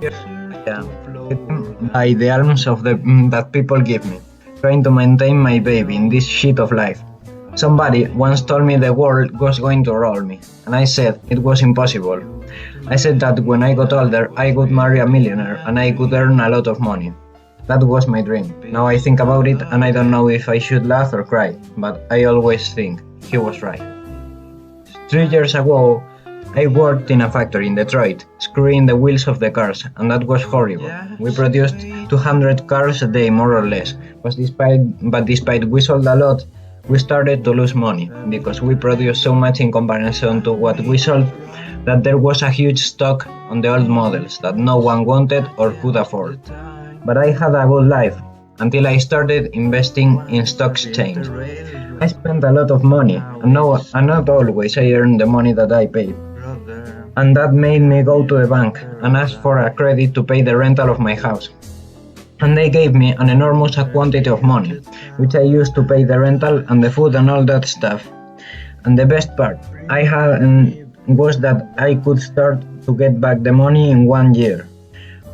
Yeah, by the alms of that people give me, trying to maintain my baby in this shit of life. Somebody once told me the world was going to roll me, and I said it was impossible. I said that when I got older, I would marry a millionaire and I could earn a lot of money. That was my dream. Now I think about it and I don't know if I should laugh or cry, but I always think he was right. 3 years ago, I worked in a factory in Detroit, screwing the wheels of the cars, and that was horrible. We produced 200 cars a day, more or less, but despite we sold a lot, we started to lose money, because we produced so much in comparison to what we sold that there was a huge stock on the old models that no one wanted or could afford. But I had a good life, until I started investing in stock exchange. I spent a lot of money, and not always I earned the money that I paid. And that made me go to the bank and ask for a credit to pay the rental of my house. And they gave me an enormous quantity of money, which I used to pay the rental and the food and all that stuff. And the best part I had was that I could start to get back the money in 1 year.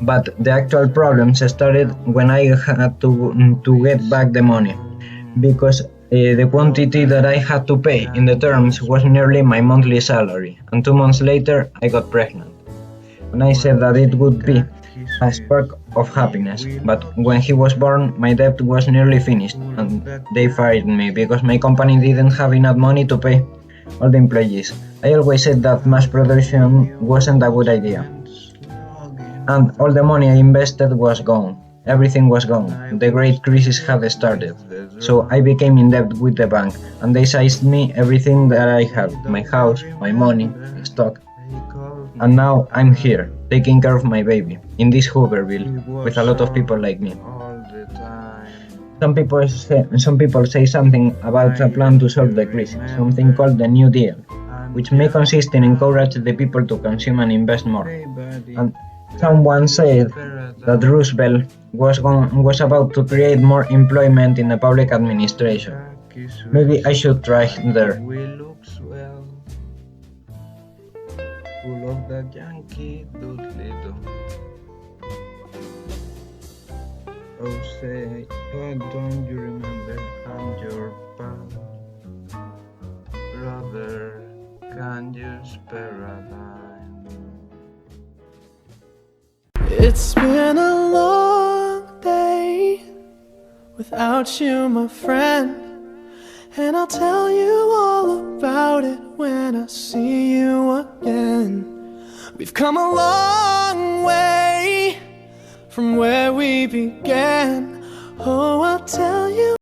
But the actual problems started when I had to get back the money, because the quantity that I had to pay in the terms was nearly my monthly salary, and 2 months later I got pregnant. And I said that it would be a spark of happiness, but when he was born, my debt was nearly finished, and they fired me because my company didn't have enough money to pay all the employees. I always said that mass production wasn't a good idea, and all the money I invested was gone. Everything was gone. The great crisis had started. So I became in debt with the bank, and they seized me everything that I had, my house, my money, my stock. And now I'm here, taking care of my baby, in this Hooverville, with a lot of people like me. Some people say something about a plan to solve the crisis, something called the New Deal, which may consist in encourage the people to consume and invest more. And someone said that Roosevelt was about to create more employment in the public administration. Maybe I should try there. Full of that Yankee Doodle. Oh, say, why don't you remember I'm your pal? Brother, can you spare a dime? It's been a long day without you, my friend, and I'll tell you all about it when I see you again. We've come a long way from where we began. Oh, I'll tell